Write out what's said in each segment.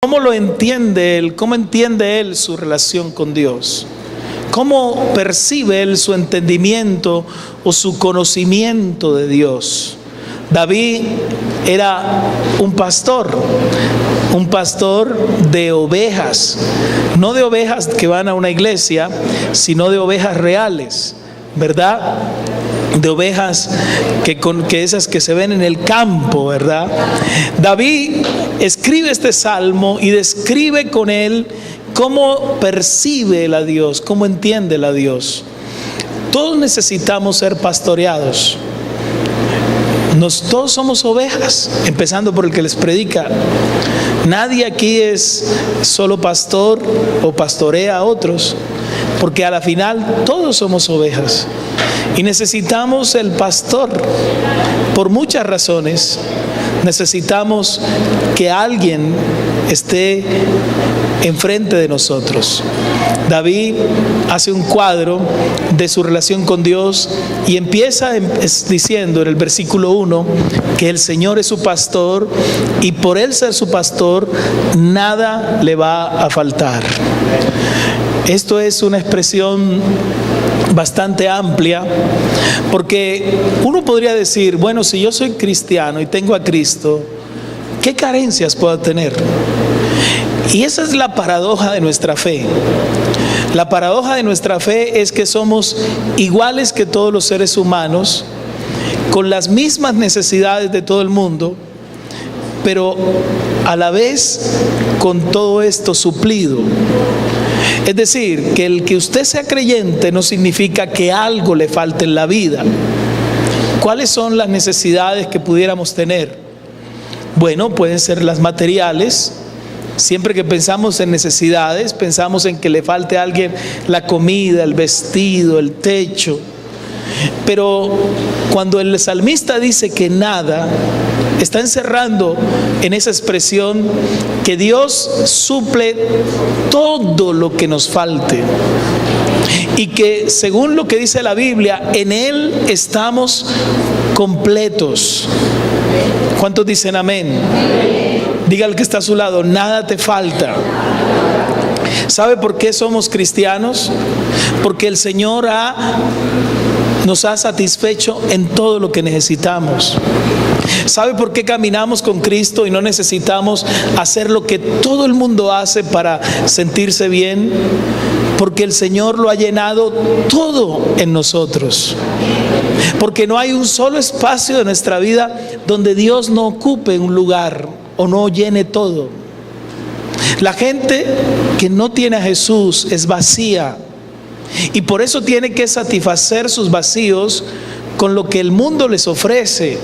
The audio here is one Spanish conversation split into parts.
¿Cómo lo entiende él? ¿Cómo entiende él su relación con Dios? ¿Cómo percibe él su entendimiento o su conocimiento de Dios? David era un pastor de ovejas, no de ovejas que van a una iglesia, sino de ovejas reales, ¿verdad? De ovejas que esas que se ven en el campo, ¿verdad? David escribe este salmo y describe con él cómo percibe a Dios, cómo entiende a Dios. Todos necesitamos ser pastoreados. Todos somos ovejas, empezando por el que les predica. Nadie aquí es solo pastor o pastorea a otros, porque a la final todos somos ovejas. Y necesitamos el pastor por muchas razones. Necesitamos que alguien esté enfrente de nosotros. David hace un cuadro de su relación con Dios y empieza diciendo en el versículo 1 que el Señor es su pastor y por él ser su pastor nada le va a faltar. Esto es una expresión bastante amplia, porque uno podría decir, bueno, si yo soy cristiano y tengo a Cristo, ¿qué carencias puedo tener? Y esa es la paradoja de nuestra fe. La paradoja de nuestra fe es que somos iguales que todos los seres humanos, con las mismas necesidades de todo el mundo, pero a la vez con todo esto suplido. Es decir, que el que usted sea creyente no significa que algo le falte en la vida. ¿Cuáles son las necesidades que pudiéramos tener? Bueno, pueden ser las materiales. Siempre que pensamos en necesidades, pensamos en que le falte a alguien la comida, el vestido, el techo. Pero cuando el salmista dice que nada, está encerrando en esa expresión que Dios suple todo lo que nos falte. Y que según lo que dice la Biblia, en Él estamos completos. ¿Cuántos dicen amén? Diga al que está a su lado, nada te falta. ¿Sabe por qué somos cristianos? Porque el Señor nos ha satisfecho en todo lo que necesitamos. ¿Sabe por qué caminamos con Cristo y no necesitamos hacer lo que todo el mundo hace para sentirse bien? Porque el Señor lo ha llenado todo en nosotros. Porque no hay un solo espacio de nuestra vida donde Dios no ocupe un lugar o no llene todo. La gente que no tiene a Jesús es vacía y por eso tiene que satisfacer sus vacíos con lo que el mundo les ofrece.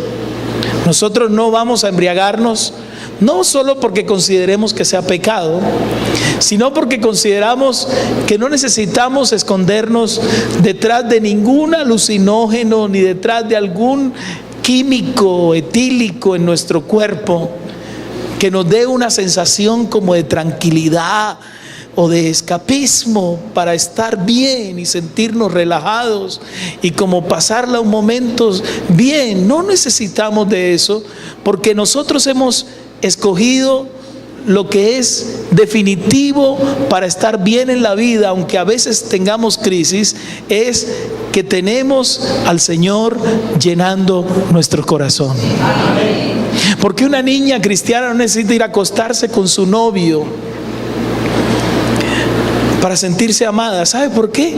Nosotros no vamos a embriagarnos, no solo porque consideremos que sea pecado, sino porque consideramos que no necesitamos escondernos detrás de ningún alucinógeno ni detrás de algún químico etílico en nuestro cuerpo que nos dé una sensación como de tranquilidad o de escapismo para estar bien y sentirnos relajados y como pasarla un momento bien. No necesitamos de eso, porque nosotros hemos escogido lo que es definitivo para estar bien en la vida, aunque a veces tengamos crisis, es que tenemos al Señor llenando nuestro corazón. Porque una niña cristiana no necesita ir a acostarse con su novio para sentirse amada. ¿Sabe por qué?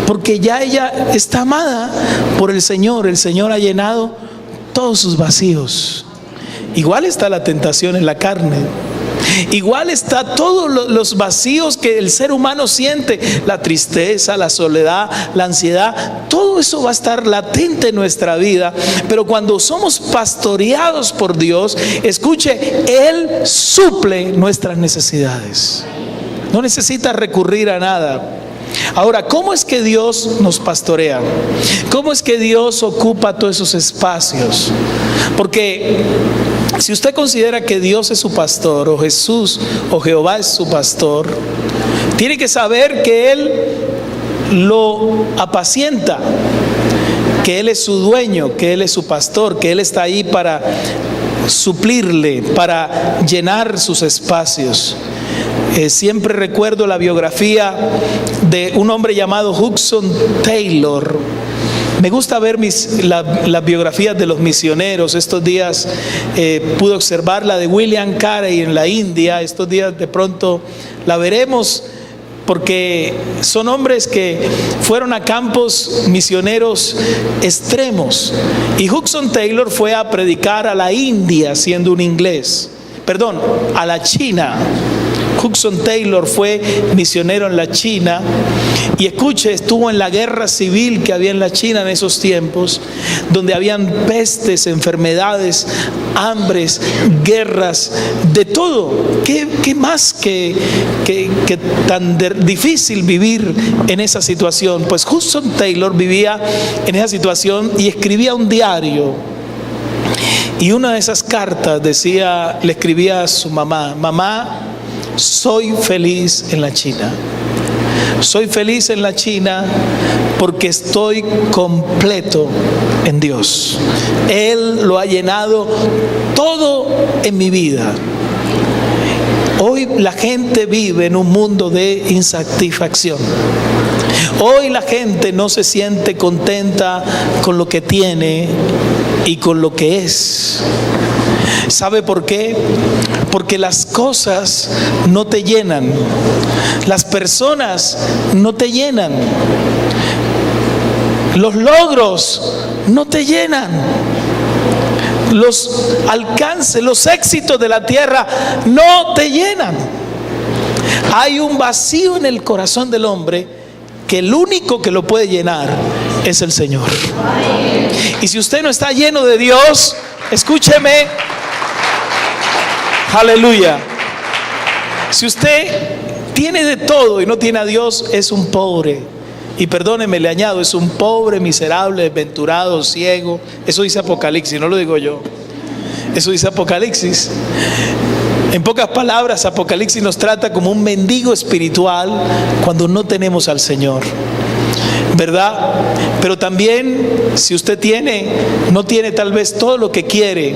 Porque ya ella está amada por el Señor. El Señor ha llenado todos sus vacíos. Igual está la tentación en la carne. Igual está todos los vacíos que el ser humano siente, la tristeza, la soledad, la ansiedad, todo eso va a estar latente en nuestra vida. Pero cuando somos pastoreados por Dios, escuche, Él suple nuestras necesidades. No necesita recurrir a nada. Ahora, ¿cómo es que Dios nos pastorea? ¿Cómo es que Dios ocupa todos esos espacios? Porque si usted considera que Dios es su pastor, o Jesús o Jehová es su pastor, tiene que saber que Él lo apacienta, que Él es su dueño, que Él es su pastor, que Él está ahí para suplirle, para llenar sus espacios. Siempre recuerdo la biografía de un hombre llamado Hudson Taylor. Me gusta ver las biografías de los misioneros. Estos días pude observar la de William Carey en la India. Estos días de pronto la veremos, porque son hombres que fueron a campos misioneros extremos. Y Hudson Taylor fue a predicar a la India siendo un inglés. Perdón, a la China. Hudson Taylor fue misionero en la China, y escuche, estuvo en la guerra civil que había en la China en esos tiempos, donde habían pestes, enfermedades, hambres, guerras, de todo. ¿Qué más que tan difícil vivir en esa situación? Pues Hudson Taylor vivía en esa situación y escribía un diario. Y una de esas cartas le escribía a su mamá: mamá, soy feliz en la China. Soy feliz en la China porque estoy completo en Dios. Él lo ha llenado todo en mi vida. Hoy la gente vive en un mundo de insatisfacción. Hoy la gente no se siente contenta con lo que tiene y con lo que es. ¿Sabe por qué? Porque las cosas no te llenan. Las personas no te llenan. Los logros no te llenan. Los alcances, los éxitos de la tierra no te llenan. Hay un vacío en el corazón del hombre que el único que lo puede llenar es el Señor. Y si usted no está lleno de Dios, escúcheme, aleluya, si usted tiene de todo y no tiene a Dios, es un pobre. Y perdóneme, le añado, es un pobre, miserable, desventurado, ciego. Eso dice Apocalipsis, no lo digo yo. Eso dice Apocalipsis. En pocas palabras, Apocalipsis nos trata como un mendigo espiritual cuando no tenemos al Señor, ¿verdad? Pero también, si usted no tiene tal vez todo lo que quiere,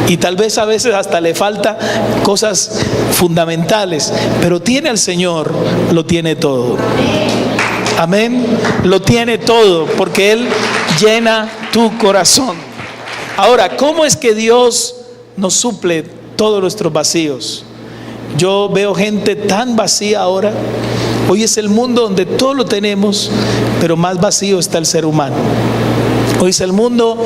y tal vez a veces hasta le falta cosas fundamentales, pero tiene al Señor, lo tiene todo. Amén. Lo tiene todo, porque Él llena tu corazón. Ahora, ¿cómo es que Dios nos suple todos nuestros vacíos? Yo veo gente tan vacía ahora. Hoy es el mundo donde todo lo tenemos, pero más vacío está el ser humano. Hoy es el mundo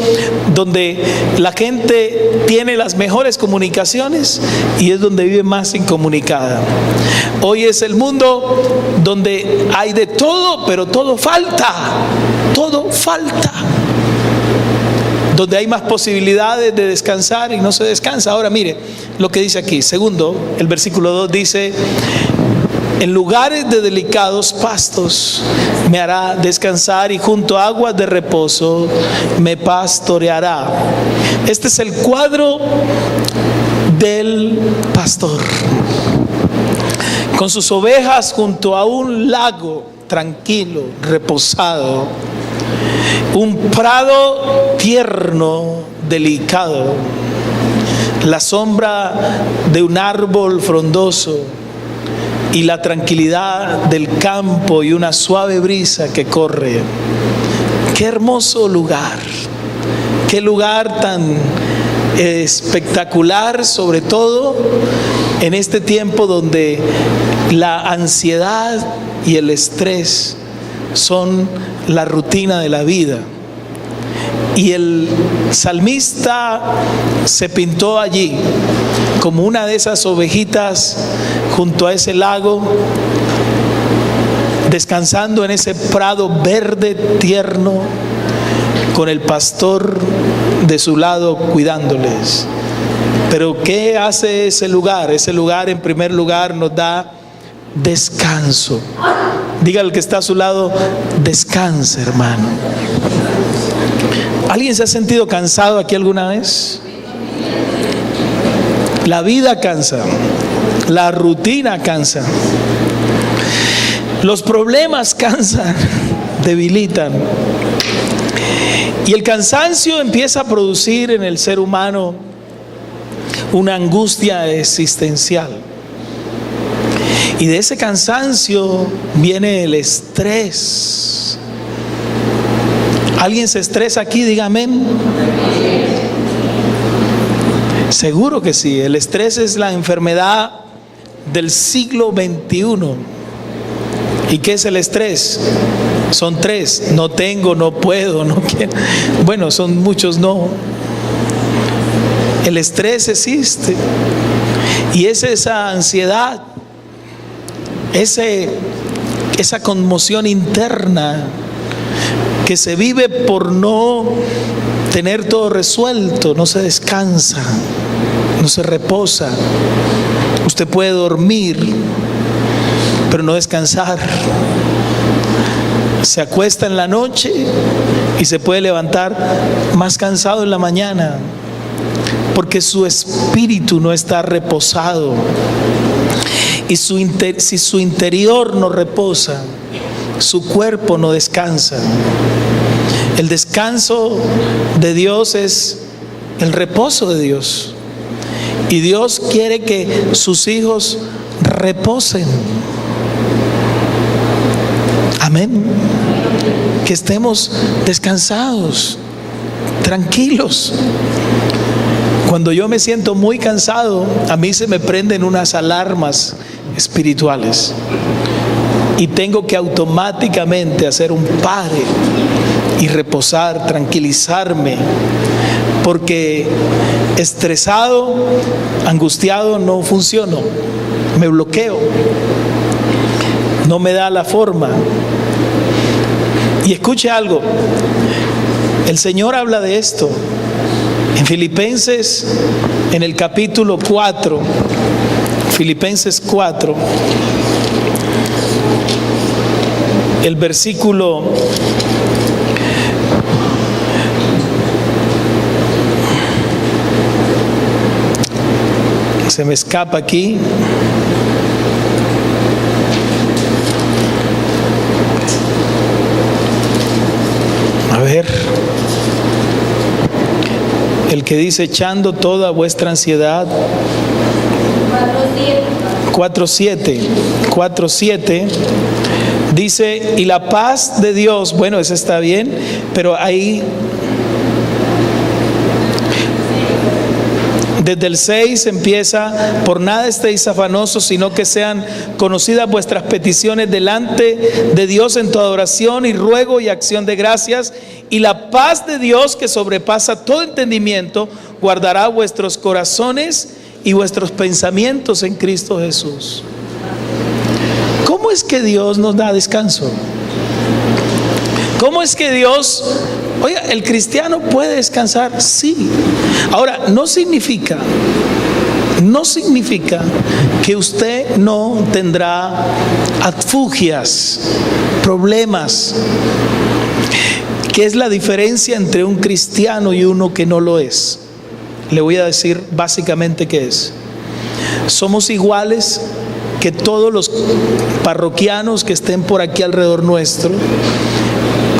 donde la gente tiene las mejores comunicaciones y es donde vive más incomunicada. Hoy es el mundo donde hay de todo, pero todo falta. Todo falta. Donde hay más posibilidades de descansar y no se descansa. Ahora mire lo que dice aquí. Segundo, el versículo 2 dice: en lugares de delicados pastos me hará descansar, y junto a aguas de reposo me pastoreará. Este es el cuadro del pastor, con sus ovejas junto a un lago tranquilo, reposado, un prado tierno, delicado, la sombra de un árbol frondoso y la tranquilidad del campo y una suave brisa que corre. Qué hermoso lugar, qué lugar tan espectacular, sobre todo en este tiempo donde la ansiedad y el estrés son la rutina de la vida. Y el salmista se pintó allí como una de esas ovejitas junto a ese lago, descansando en ese prado verde tierno, con el pastor de su lado cuidándoles. Pero ¿qué hace ese lugar? Ese lugar, en primer lugar, nos da descanso. Diga al que está a su lado: descansa, hermano. ¿Alguien se ha sentido cansado aquí alguna vez? La vida cansa, la rutina cansa, los problemas cansan, debilitan. Y el cansancio empieza a producir en el ser humano una angustia existencial. Y de ese cansancio viene el estrés. ¿Alguien se estresa aquí? Diga amén. Seguro que sí. El estrés es la enfermedad del siglo XXI. ¿Y qué es el estrés? Son tres: no tengo, no puedo, no quiero. Bueno, son muchos no. El estrés existe y es esa ansiedad, esa conmoción interna que se vive por no tener todo resuelto. No se descansa, no se reposa. Usted puede dormir, pero no descansar. Se acuesta en la noche y se puede levantar más cansado en la mañana, porque su espíritu no está reposado. Y si su interior no reposa, su cuerpo no descansa. El descanso de Dios es el reposo de Dios. Y Dios quiere que sus hijos reposen. Amén. Que estemos descansados, tranquilos. Cuando yo me siento muy cansado, a mí se me prenden unas alarmas espirituales y tengo que automáticamente hacer un pare y reposar, tranquilizarme, porque estresado, angustiado no funciono, me bloqueo, no me da la forma. Y escuche algo, el Señor habla de esto en Filipenses, en el capítulo 4, Filipenses 4, el versículo se me escapa aquí. A ver, el que dice: echando toda vuestra ansiedad. 4:7 dice: y la paz de Dios. Bueno, eso está bien, pero ahí desde el 6 empieza: por nada estéis afanosos, sino que sean conocidas vuestras peticiones delante de Dios en toda oración y ruego y acción de gracias, y la paz de Dios, que sobrepasa todo entendimiento, guardará vuestros corazones y vuestros pensamientos en Cristo Jesús. ¿Cómo es que Dios nos da descanso? ¿Cómo es que Dios... Oiga, ¿el cristiano puede descansar? Sí. Ahora, no significa que usted no tendrá atfugias, problemas. ¿Qué es la diferencia entre un cristiano y uno que no lo es? Le voy a decir básicamente qué es. Somos iguales que todos los parroquianos que estén por aquí alrededor nuestro,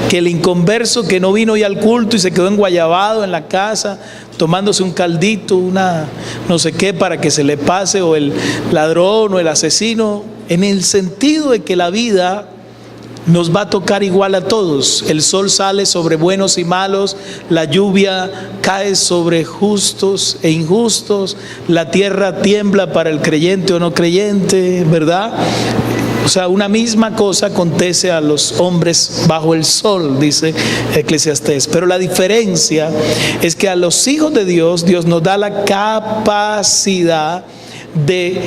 que el inconverso que no vino ya al culto y se quedó enguayabado en la casa tomándose un caldito, una no sé qué para que se le pase, o el ladrón o el asesino, en el sentido de que la vida nos va a tocar igual a todos. El sol sale sobre buenos y malos, la lluvia cae sobre justos e injustos, la tierra tiembla para el creyente o no creyente, ¿verdad? O sea, una misma cosa acontece a los hombres bajo el sol, dice Eclesiastés. Pero la diferencia es que a los hijos de Dios, Dios nos da la capacidad de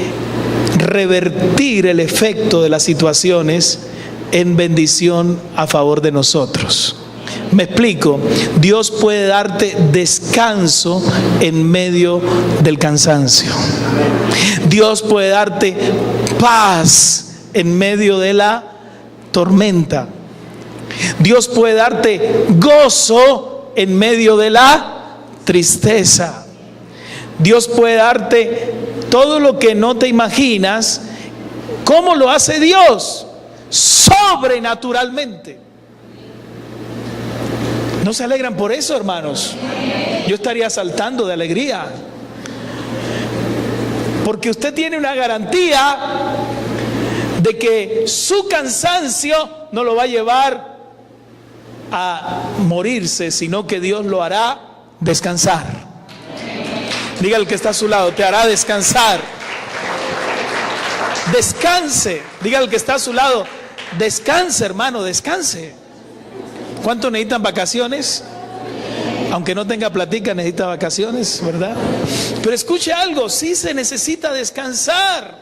revertir el efecto de las situaciones en bendición a favor de nosotros. Me explico. Dios puede darte descanso en medio del cansancio. Dios puede darte paz en medio de la tormenta. Dios puede darte gozo en medio de la tristeza. Dios puede darte todo lo que no te imaginas. ¿Cómo lo hace Dios? Sobrenaturalmente. ¿No se alegran por eso, hermanos? Yo estaría saltando de alegría. Porque usted tiene una garantía de que su cansancio no lo va a llevar a morirse, sino que Dios lo hará descansar. Diga al que está a su lado, te hará descansar. Descanse. Diga al que está a su lado, descanse, hermano, descanse. ¿Cuántos necesitan vacaciones? Aunque no tenga platica, necesita vacaciones, ¿verdad? Pero escuche algo, sí se necesita descansar.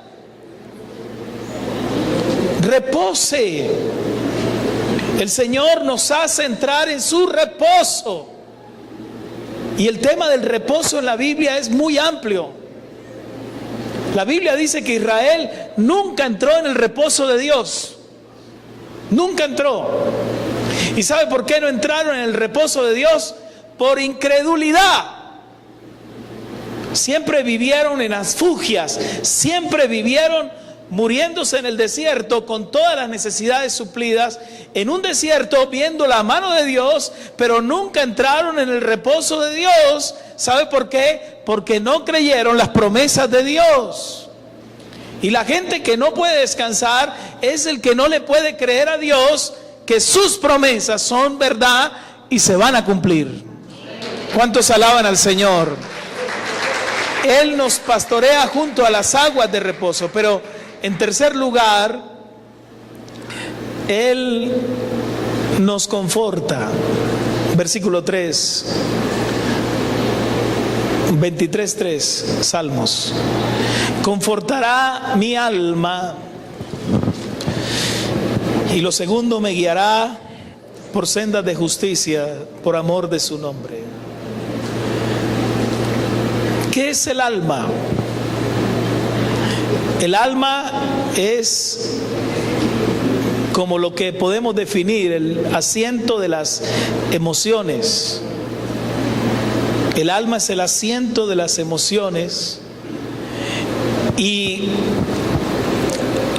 Repose. El Señor nos hace entrar en su reposo. Y el tema del reposo en la Biblia es muy amplio. La Biblia dice que Israel nunca entró en el reposo de Dios. Nunca entró. ¿Y sabe por qué no entraron en el reposo de Dios? Por incredulidad. Siempre vivieron en las fugias, siempre vivieron muriéndose en el desierto con todas las necesidades suplidas, en un desierto viendo la mano de Dios, pero nunca entraron en el reposo de Dios. ¿Sabe por qué? Porque no creyeron las promesas de Dios. Y la gente que no puede descansar es el que no le puede creer a Dios que sus promesas son verdad y se van a cumplir. ¿Cuántos alaban al Señor? Él nos pastorea junto a las aguas de reposo. Pero en tercer lugar, Él nos conforta. Versículo 3, 23:3, Salmos. Confortará mi alma. Y lo segundo, me guiará por sendas de justicia, por amor de su nombre. ¿Qué es el alma? El alma es como lo que podemos definir, el asiento de las emociones. El alma es el asiento de las emociones, y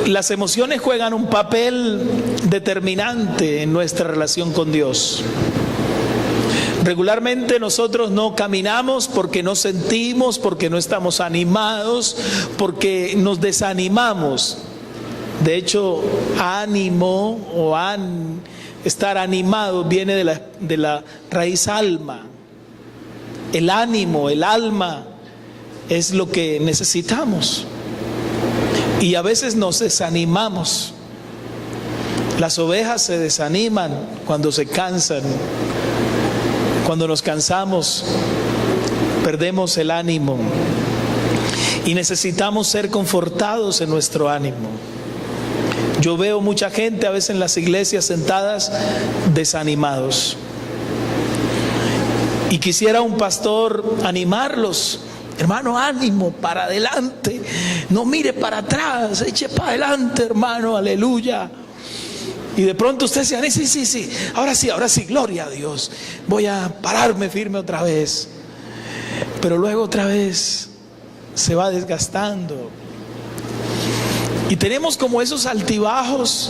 las emociones juegan un papel determinante en nuestra relación con Dios. Regularmente nosotros no caminamos porque no sentimos, porque no estamos animados, porque nos desanimamos. De hecho, ánimo o estar animado viene de la raíz alma. El ánimo, el alma es lo que necesitamos. Y a veces nos desanimamos. Las ovejas se desaniman cuando se cansan. Cuando nos cansamos, perdemos el ánimo. Y necesitamos ser confortados en nuestro ánimo. Yo veo mucha gente a veces en las iglesias sentadas desanimados. Y quisiera un pastor animarlos. Hermano, ánimo, para adelante. No mire para atrás, eche para adelante, hermano, aleluya. Y de pronto usted dice, sí, ahora sí, gloria a Dios. Voy a pararme firme otra vez. Pero luego otra vez se va desgastando. Y tenemos como esos altibajos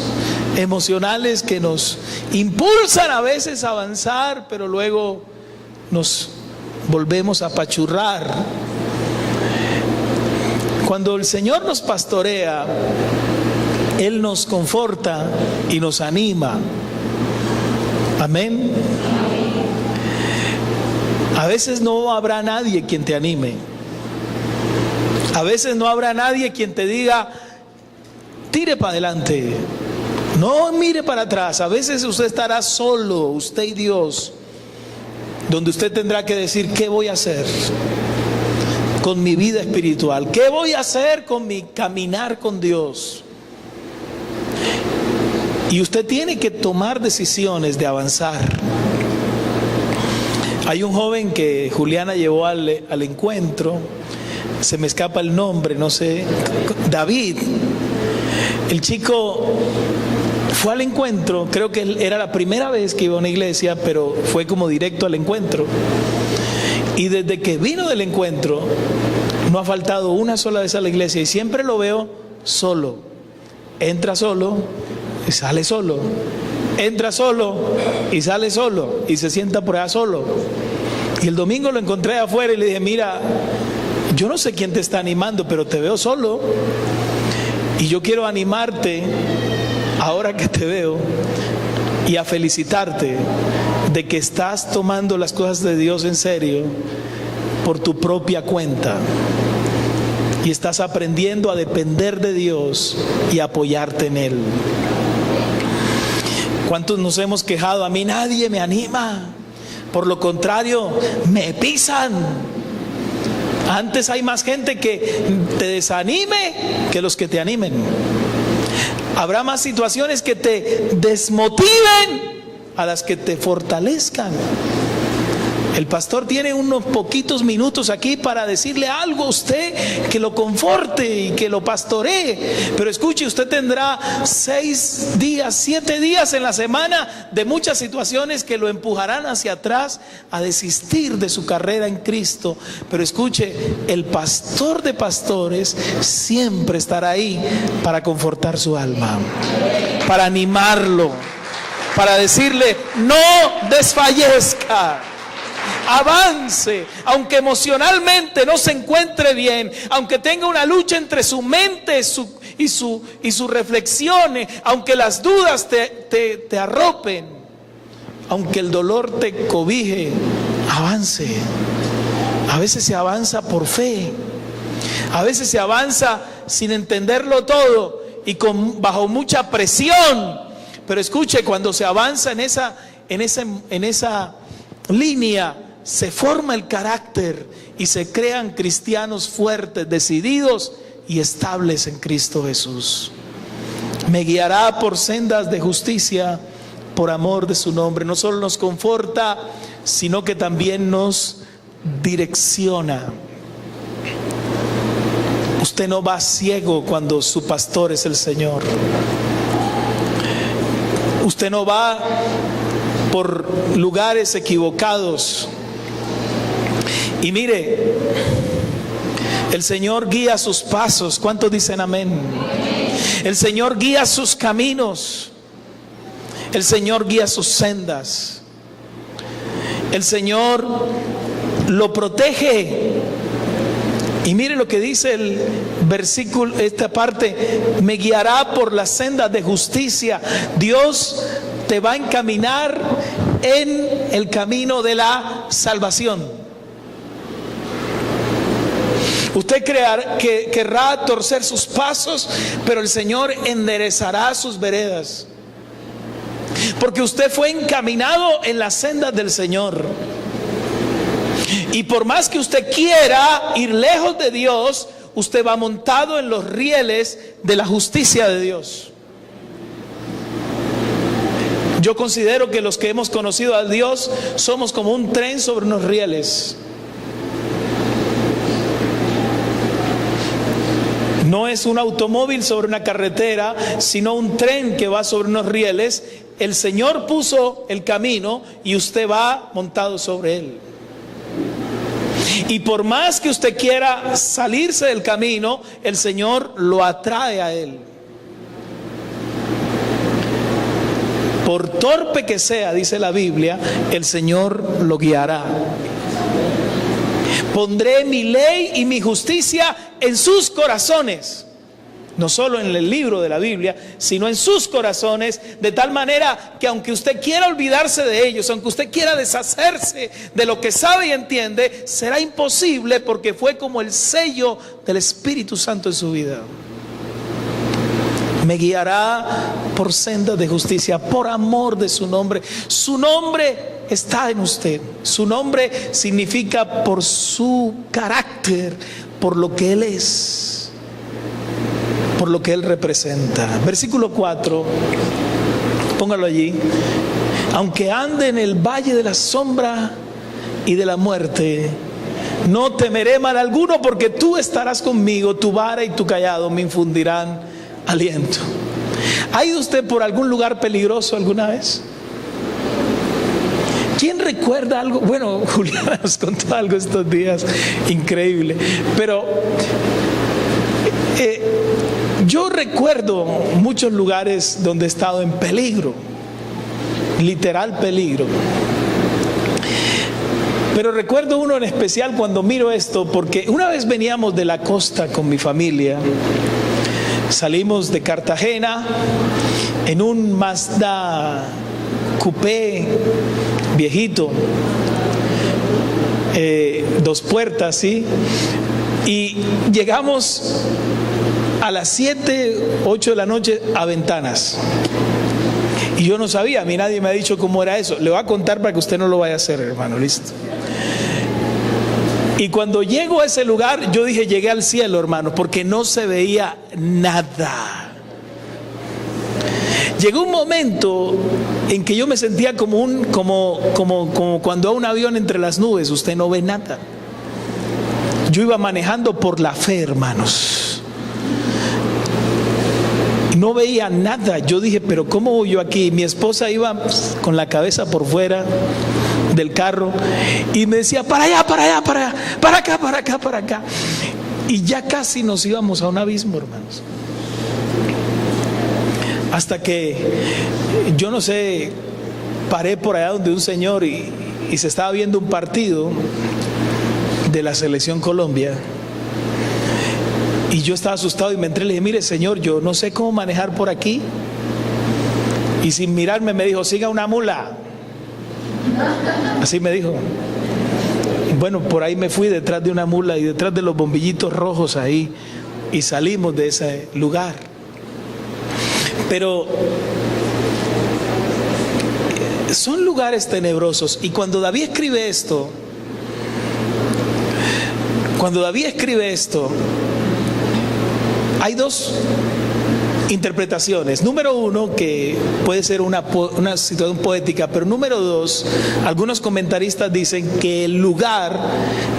emocionales que nos impulsan a veces a avanzar, pero luego nos volvemos a apachurrar. Cuando el Señor nos pastorea, Él nos conforta y nos anima. Amén. A veces no habrá nadie quien te anime. A veces no habrá nadie quien te diga, tire para adelante, no mire para atrás. A veces usted estará solo, usted y Dios, donde usted tendrá que decir, ¿qué voy a hacer con mi vida espiritual? ¿Qué voy a hacer con mi caminar con Dios? Y usted tiene que tomar decisiones de avanzar. Hay un joven que Juliana llevó al encuentro, se me escapa el nombre, no sé, David. El chico fue al encuentro, creo que era la primera vez que iba a una iglesia, pero fue como directo al encuentro. Y desde que vino del encuentro, no ha faltado una sola vez a la iglesia, y siempre lo veo solo. Entra solo y sale solo. Entra solo y sale solo. Y se sienta por allá solo. Y el domingo lo encontré afuera y le dije, mira, Yo no sé quién te está animando, pero te veo solo. Y yo quiero animarte, ahora que te veo, y a felicitarte de que estás tomando las cosas de Dios en serio por tu propia cuenta. Y estás aprendiendo a depender de Dios y apoyarte en Él. ¿Cuántos nos hemos quejado? A mí nadie me anima. Por lo contrario, me pisan. Antes hay más gente que te desanime que los que te animen. Habrá más situaciones que te desmotiven a las que te fortalezcan. El pastor tiene unos poquitos minutos aquí para decirle algo a usted que lo conforte y que lo pastoree. Pero escuche, usted tendrá 6 días, 7 días en la semana de muchas situaciones que lo empujarán hacia atrás a desistir de su carrera en Cristo. Pero escuche, el pastor de pastores siempre estará ahí para confortar su alma, para animarlo, para decirle: no desfallezca. Avance, aunque emocionalmente no se encuentre bien, aunque tenga una lucha entre su mente y sus reflexiones, aunque las dudas te arropen, aunque el dolor te cobije, avance. A veces se avanza por fe, a veces se avanza sin entenderlo todo y bajo mucha presión. Pero escuche, cuando se avanza en esa línea, se forma el carácter y se crean cristianos fuertes, decididos y estables en Cristo Jesús. Me guiará por sendas de justicia por amor de su nombre. No solo nos conforta, sino que también nos direcciona. Usted no va ciego cuando su pastor es el Señor. Usted no va por lugares equivocados. Y mire, el Señor guía sus pasos. ¿Cuántos dicen amén? El Señor guía sus caminos. El Señor guía sus sendas. El Señor lo protege. Y mire lo que dice el versículo, esta parte: me guiará por las sendas de justicia. Dios te va a encaminar en el camino de la salvación. Usted querrá torcer sus pasos, pero el Señor enderezará sus veredas. Porque usted fue encaminado en las sendas del Señor. Y por más que usted quiera ir lejos de Dios, usted va montado en los rieles de la justicia de Dios. Yo considero que los que hemos conocido a Dios somos como un tren sobre unos rieles. No es un automóvil sobre una carretera, sino un tren que va sobre unos rieles. El Señor puso el camino y usted va montado sobre él. Y por más que usted quiera salirse del camino, el Señor lo atrae a él. Por torpe que sea, dice la Biblia, el Señor lo guiará. Pondré mi ley y mi justicia en sus corazones. No solo en el libro de la Biblia, sino en sus corazones, de tal manera que aunque usted quiera olvidarse de ellos, aunque usted quiera deshacerse de lo que sabe y entiende, será imposible, porque fue como el sello del Espíritu Santo en su vida. Me guiará por sendas de justicia, por amor de su nombre. Su nombre está en usted. Su nombre significa por su carácter, por lo que Él es, por lo que Él representa. Versículo 4, póngalo allí. Aunque ande en el valle de la sombra y de la muerte, no temeré mal alguno, porque tú estarás conmigo, tu vara y tu cayado me infundirán aliento. ¿Ha ido usted por algún lugar peligroso alguna vez? ¿Quién recuerda algo? Bueno, Juliana nos contó algo estos días increíble, pero yo recuerdo muchos lugares donde he estado en peligro, literal peligro. Pero recuerdo uno en especial cuando miro esto, porque una vez veníamos de la costa con mi familia, salimos de Cartagena en un Mazda coupé viejito, 2 puertas, ¿sí? Y llegamos a las 7, 8 de la noche a Ventanas. Y yo no sabía, a mí nadie me ha dicho cómo era eso. Le voy a contar para que usted no lo vaya a hacer, hermano, listo. Y cuando llego a ese lugar, yo dije, llegué al cielo, hermano, porque no se veía nada. Llegó un momento en que yo me sentía como cuando a un avión entre las nubes, usted no ve nada. Yo iba manejando por la fe, hermanos. No veía nada. Yo dije, pero ¿cómo voy yo aquí? Mi esposa iba con la cabeza por fuera del carro y me decía, para allá, para allá, para allá, para acá, para acá, para acá. Y ya casi nos íbamos a un abismo, hermanos. Hasta que, yo no sé, paré por allá donde un señor y se estaba viendo un partido de la selección Colombia. Y yo estaba asustado y me entré y le dije, mire señor, yo no sé cómo manejar por aquí. Y sin mirarme me dijo, siga una mula. Así me dijo. Bueno, por ahí me fui detrás de una mula y detrás de los bombillitos rojos ahí. Y salimos de ese lugar. Pero son lugares tenebrosos. Y cuando David escribe esto, hay 2 interpretaciones. Número 1, que puede ser una situación poética, pero número 2, algunos comentaristas dicen que el lugar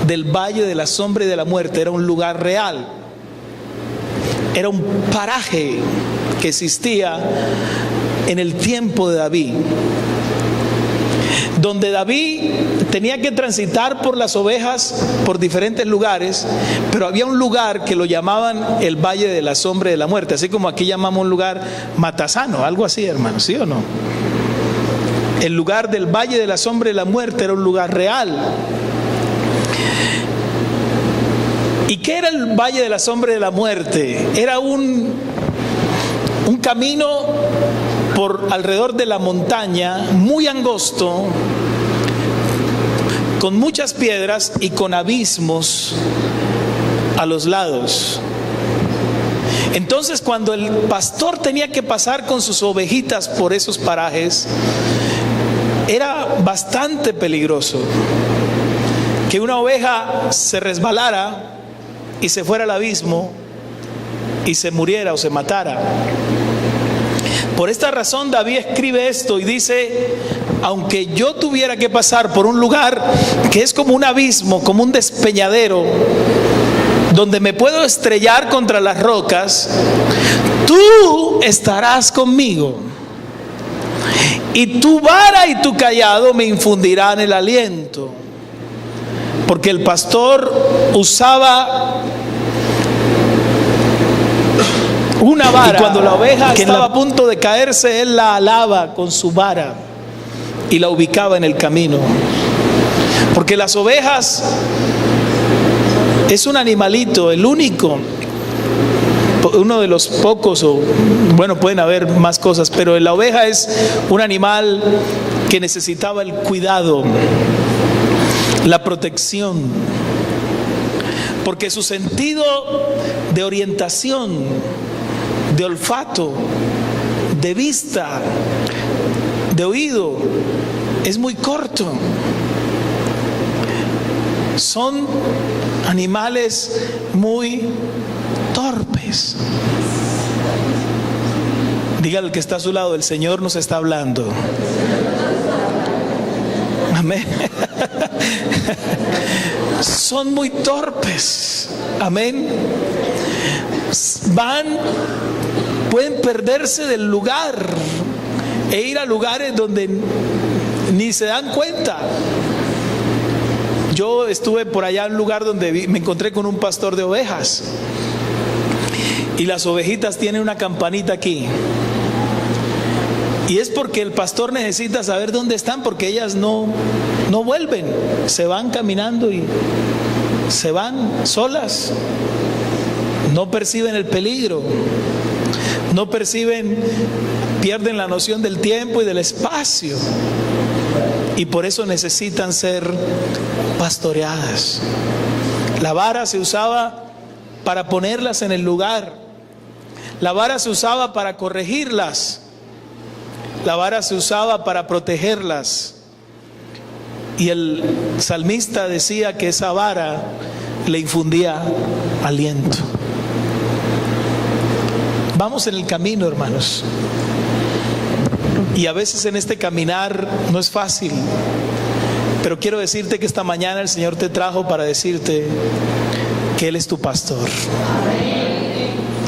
del Valle de la Sombra y de la Muerte era un lugar real. Era un paraje que existía en el tiempo de David, donde David tenía que transitar por las ovejas por diferentes lugares, pero había un lugar que lo llamaban el Valle de la Sombra y de la Muerte, así como aquí llamamos un lugar Matasano, algo así, hermano, ¿sí o no? El lugar del Valle de la Sombra y de la Muerte era un lugar real. ¿Y qué era el Valle de la Sombra y de la Muerte? Era un camino por alrededor de la montaña, muy angosto, con muchas piedras y con abismos a los lados. Entonces, cuando el pastor tenía que pasar con sus ovejitas por esos parajes, era bastante peligroso que una oveja se resbalara y se fuera al abismo y se muriera o se matara. Por esta razón David escribe esto y dice, aunque yo tuviera que pasar por un lugar que es como un abismo, como un despeñadero, donde me puedo estrellar contra las rocas, tú estarás conmigo. Y tu vara y tu cayado me infundirán el aliento. Porque el pastor usaba una vara, y cuando la oveja estaba a punto de caerse, él la alaba con su vara y la ubicaba en el camino. Porque las ovejas es un animalito, el único, uno de los pocos, o bueno, pueden haber más cosas, pero la oveja es un animal que necesitaba el cuidado, la protección, porque su sentido de orientación, de olfato, de vista, de oído, es muy corto. Son animales muy torpes. Dígale al que está a su lado, el Señor nos está hablando. Amén. Son muy torpes. Amén. Pueden perderse del lugar e ir a lugares donde ni se dan cuenta. Yo estuve por allá en un lugar donde me encontré con un pastor de ovejas, y las ovejitas tienen una campanita aquí, Y es porque el pastor necesita saber dónde están, porque ellas no vuelven, se van caminando y se van solas, no perciben el peligro, no perciben, pierden la noción del tiempo y del espacio, y por eso necesitan ser pastoreadas. La vara se usaba para ponerlas en el lugar, la vara se usaba para corregirlas, la vara se usaba para protegerlas. Y el salmista decía que esa vara le infundía aliento. Vamos en el camino, hermanos. Y a veces en este caminar no es fácil. Pero quiero decirte que esta mañana el Señor te trajo para decirte que Él es tu pastor.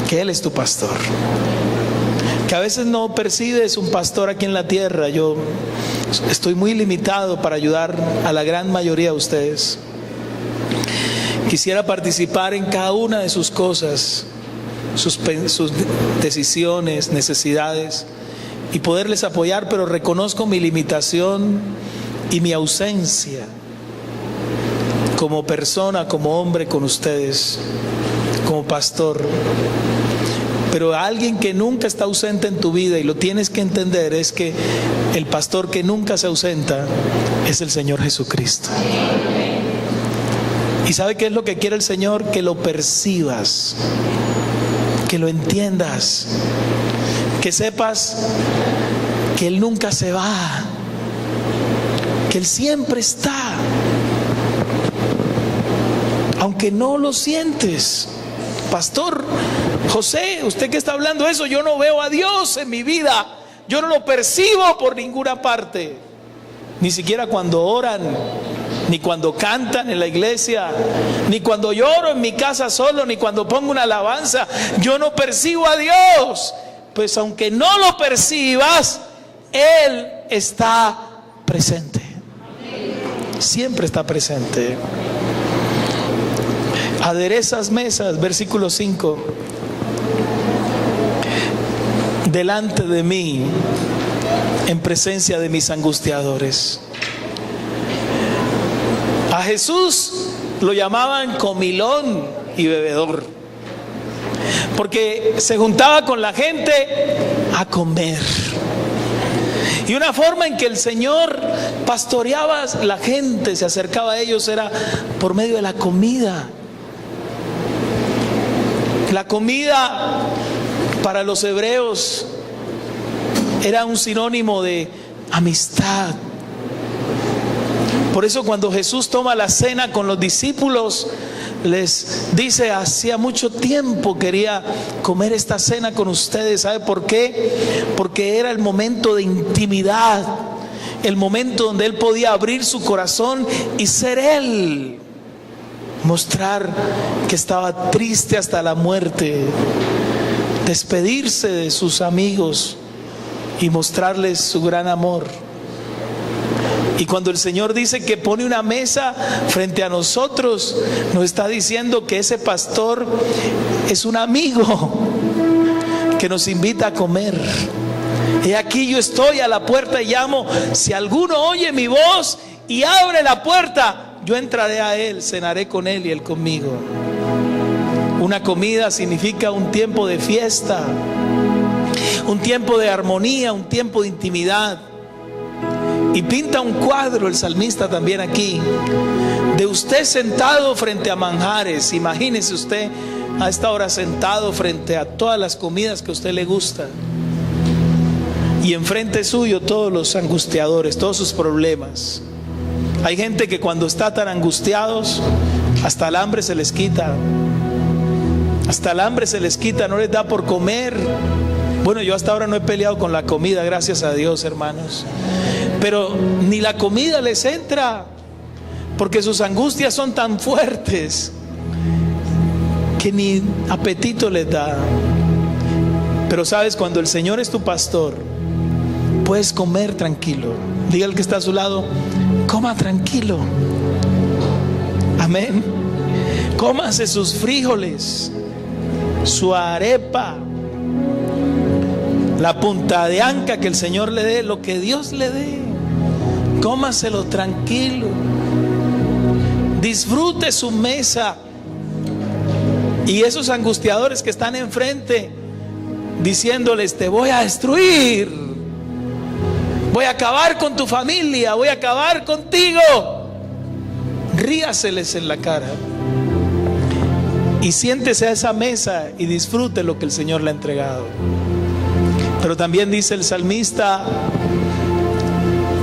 Que Él es tu pastor. Que a veces no percibes un pastor aquí en la tierra. Yo estoy muy limitado para ayudar a la gran mayoría de ustedes. Quisiera participar en cada una de sus cosas, sus decisiones, necesidades, y poderles apoyar, pero reconozco mi limitación y mi ausencia como persona, como hombre con ustedes, como pastor. Pero alguien que nunca está ausente en tu vida, y lo tienes que entender, es que el pastor que nunca se ausenta es el Señor Jesucristo. ¿Y sabe qué es lo que quiere el Señor? Que lo percibas, que lo entiendas, que sepas que Él nunca se va, que Él siempre está, aunque no lo sientes. Pastor José, usted que está hablando eso, yo no veo a Dios en mi vida, yo no lo percibo por ninguna parte, ni siquiera cuando oran, ni cuando cantan en la iglesia, ni cuando lloro en mi casa solo, ni cuando pongo una alabanza, yo no percibo a Dios. Pues aunque no lo percibas, Él está presente, siempre está presente. Aderezas mesas, versículo 5, delante de mí, en presencia de mis angustiadores. A Jesús lo llamaban comilón y bebedor, porque se juntaba con la gente a comer. Y una forma en que el Señor pastoreaba a la gente, se acercaba a ellos, era por medio de la comida. La comida para los hebreos era un sinónimo de amistad. Por eso cuando Jesús toma la cena con los discípulos, les dice: hacía mucho tiempo quería comer esta cena con ustedes. ¿Sabe por qué? Porque era el momento de intimidad, el momento donde Él podía abrir su corazón y ser Él, mostrar que estaba triste hasta la muerte, despedirse de sus amigos y mostrarles su gran amor. Y cuando el Señor dice que pone una mesa frente a nosotros, nos está diciendo que ese pastor es un amigo que nos invita a comer. He aquí yo estoy a la puerta y llamo. Si alguno oye mi voz y abre la puerta, yo entraré a él, cenaré con él y él conmigo. Una comida significa un tiempo de fiesta, un tiempo de armonía, un tiempo de intimidad. Y pinta un cuadro el salmista también aquí, de usted sentado frente a manjares. Imagínese usted a esta hora sentado frente a todas las comidas que a usted le gustan, y enfrente suyo todos los angustiadores, todos sus problemas. Hay gente que cuando está tan angustiados, hasta el hambre se les quita. Hasta el hambre se les quita, no les da por comer. Bueno, yo hasta ahora no he peleado con la comida, gracias a Dios, hermanos. Pero ni la comida les entra, porque sus angustias son tan fuertes que ni apetito les da. Pero sabes, cuando el Señor es tu pastor, puedes comer tranquilo. Diga al que está a su lado: coma tranquilo. Amén. Cómase sus frijoles, su arepa, La punta de anca que el Señor le dé, lo que Dios le dé, cómaselo tranquilo. Disfrute su mesa. Y esos angustiadores que están enfrente, diciéndoles: te voy a destruir, voy a acabar con tu familia, voy a acabar contigo, ríaseles en la cara y siéntese a esa mesa y disfrute lo que el Señor le ha entregado. Pero también dice el salmista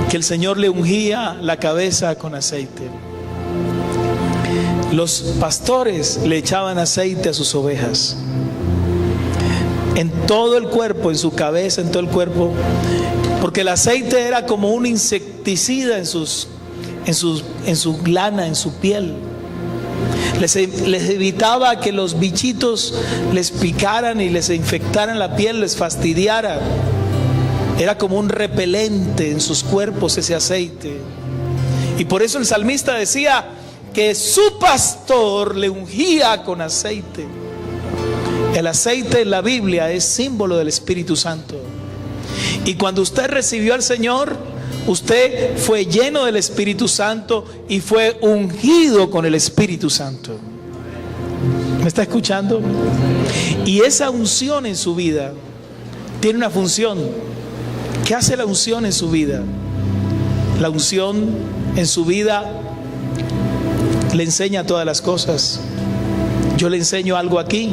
que el Señor le ungía la cabeza con aceite. Los pastores le echaban aceite a sus ovejas, en todo el cuerpo, en su cabeza, en todo el cuerpo, porque el aceite era como un insecticida en su lana, en su piel. Les evitaba que los bichitos les picaran y les infectaran la piel, les fastidiara. Era como un repelente en sus cuerpos ese aceite. Y por eso el salmista decía que su pastor le ungía con aceite. El aceite en la Biblia es símbolo del Espíritu Santo. Y cuando usted recibió al Señor, usted fue lleno del Espíritu Santo y fue ungido con el Espíritu Santo. ¿Me está escuchando? Y esa unción en su vida tiene una función. ¿Qué hace la unción en su vida? La unción en su vida le enseña todas las cosas. Yo le enseño algo aquí,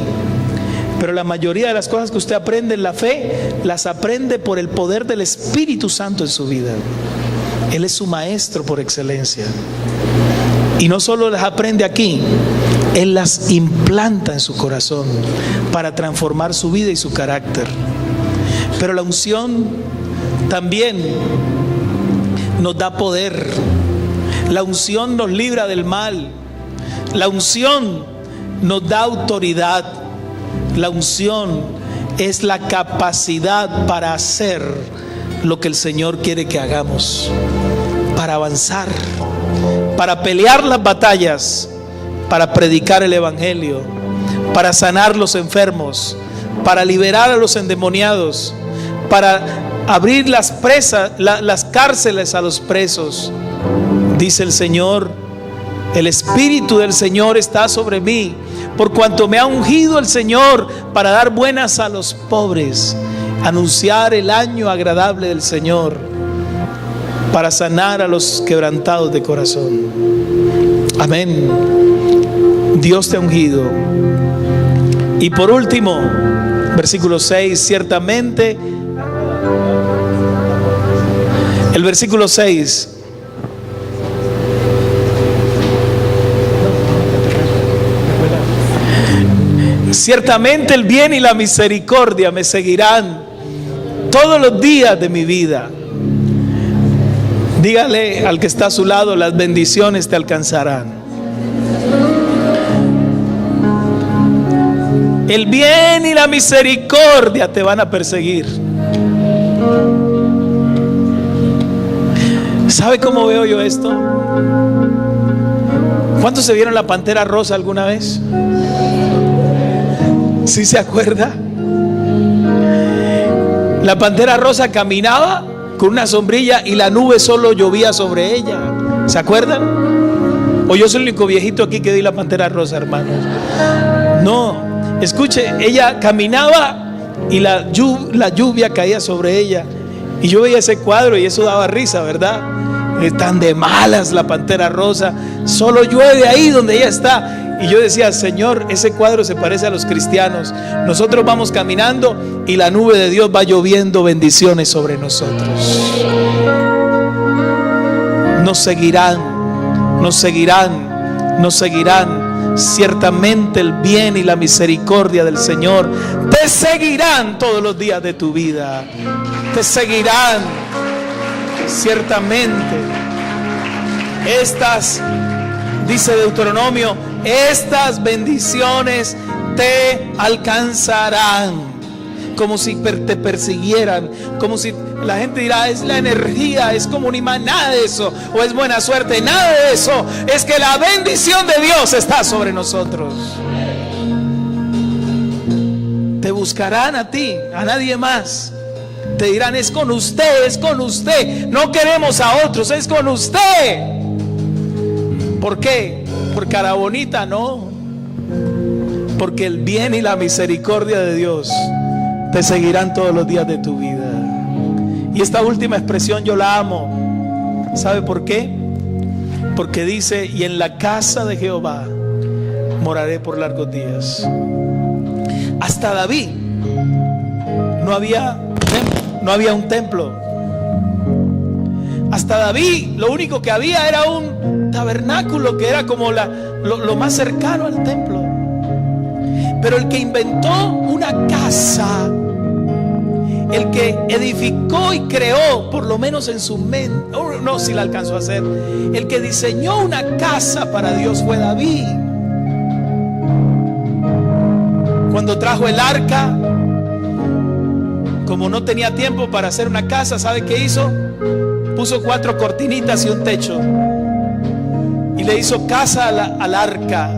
pero la mayoría de las cosas que usted aprende en la fe, las aprende por el poder del Espíritu Santo en su vida. Él es su maestro por excelencia. Y no solo las aprende aquí, Él las implanta en su corazón para transformar su vida y su carácter. Pero la unción también nos da poder. La unción nos libra del mal. La unción nos da autoridad. La unción es la capacidad para hacer lo que el Señor quiere que hagamos, para avanzar, para pelear las batallas, para predicar el evangelio, para sanar los enfermos, para liberar a los endemoniados, para abrir las cárceles a los presos. Dice el Señor: el Espíritu del Señor está sobre mí, por cuanto me ha ungido el Señor para dar buenas a los pobres, anunciar el año agradable del Señor, para sanar a los quebrantados de corazón. Amén. Dios te ha ungido. Y por último, versículo 6, ciertamente, el versículo 6. Ciertamente el bien y la misericordia me seguirán todos los días de mi vida. Dígale al que está a su lado: las bendiciones te alcanzarán. El bien y la misericordia te van a perseguir. ¿Sabe cómo veo yo esto? ¿Cuántos se vieron La Pantera Rosa alguna vez? ¿Sí se acuerda? La Pantera Rosa caminaba con una sombrilla y la nube solo llovía sobre ella. ¿Se acuerdan? O yo soy el único viejito aquí que di La Pantera Rosa, hermanos. No, escuche, ella caminaba y la lluvia caía sobre ella. Y yo veía ese cuadro y eso daba risa, ¿verdad? Están de malas La Pantera Rosa, solo llueve ahí donde ella está. Y yo decía: Señor, ese cuadro se parece a los cristianos. Nosotros vamos caminando y la nube de Dios va lloviendo bendiciones sobre nosotros. Nos seguirán, nos seguirán, nos seguirán. Ciertamente el bien y la misericordia del Señor te seguirán todos los días de tu vida. Te seguirán. Ciertamente estas, dice Deuteronomio, estas bendiciones te alcanzarán. Como si te persiguieran, como si la gente dirá: es la energía, es como un imán. Nada de eso, o es buena suerte, nada de eso. Es que la bendición de Dios está sobre nosotros. Te buscarán a ti, a nadie más. Te dirán: es con usted, es con usted. No queremos a otros, es con usted. ¿Por qué? Por cara bonita, no. Porque el bien y la misericordia de Dios te seguirán todos los días de tu vida. Y esta última expresión yo la amo. ¿Sabe por qué? Porque dice: y en la casa de Jehová moraré por largos días. Hasta David no había un templo. Hasta David lo único que había era un tabernáculo, que era como lo más cercano al templo. Pero el que inventó una casa, el que edificó y creó, por lo menos en su mente, no, si la alcanzó a hacer, el que diseñó una casa para Dios fue David. Cuando trajo el arca, como no tenía tiempo para hacer una casa, ¿sabe qué hizo? Puso 4 cortinitas y un techo, y le hizo casa al arca.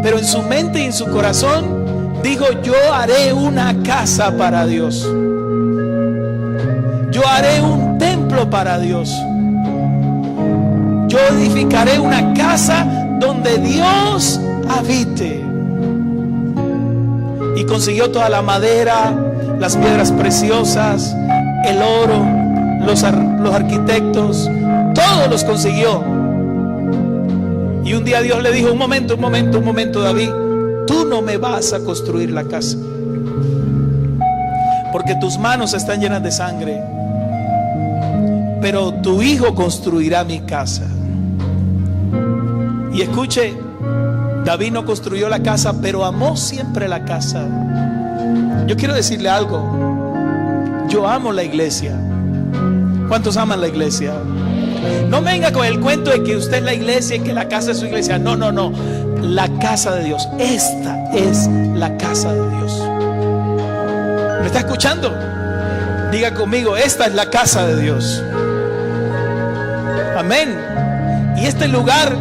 Pero en su mente y en su corazón dijo: yo haré una casa para Dios. Yo haré un templo para Dios. Yo edificaré una casa donde Dios habite. Y consiguió toda la madera, las piedras preciosas, el oro, los arquitectos, todos los consiguió. Y un día Dios le dijo: un momento, David, tú no me vas a construir la casa, porque tus manos están llenas de sangre, pero tu hijo construirá mi casa. Y escuche, David no construyó la casa, pero amó siempre la casa. Yo quiero decirle algo: yo amo la iglesia. ¿Cuántos aman la iglesia? No venga con el cuento de que usted es la iglesia y que la casa es su iglesia. No. La casa de Dios. Esta es la casa de Dios. ¿Me está escuchando? Diga conmigo: esta es la casa de Dios. Amén. Y este lugar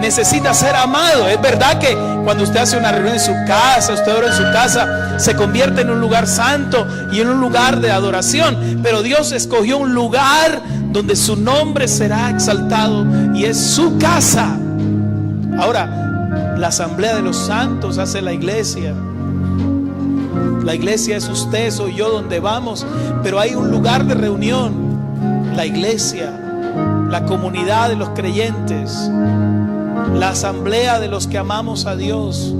necesita ser amado. Es verdad que cuando usted hace una reunión en su casa, usted ora en su casa, se convierte en un lugar santo y en un lugar de adoración. Pero Dios escogió un lugar donde su nombre será exaltado, y es su casa. Ahora, la asamblea de los santos hace la iglesia. La iglesia es usted, soy yo, donde vamos. Pero hay un lugar de reunión: la iglesia, la comunidad de los creyentes, la asamblea de los que amamos a Dios.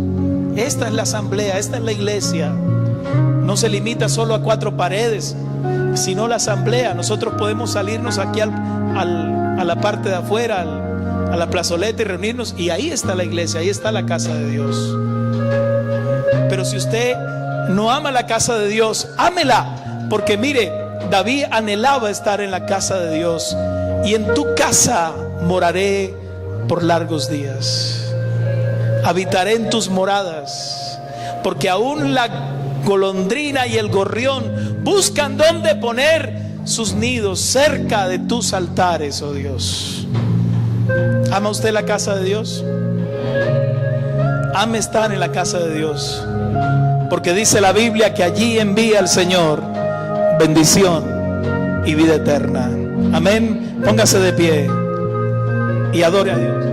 Esta es la asamblea, esta es la iglesia. No se limita solo a 4 paredes, sino la asamblea. Nosotros podemos salirnos aquí a la parte de afuera, a la plazoleta, y reunirnos, y ahí está la iglesia, ahí está la casa de Dios. Pero si usted no ama la casa de Dios, ámela, porque mire, David anhelaba estar en la casa de Dios. Y en tu casa moraré por largos días. Habitaré en tus moradas, porque aún la golondrina y el gorrión buscan dónde poner sus nidos, cerca de tus altares, oh Dios. ¿Ama usted la casa de Dios? Ame estar en la casa de Dios, porque dice la Biblia que allí envía el Señor bendición y vida eterna. Amén. Póngase de pie y adore a Dios.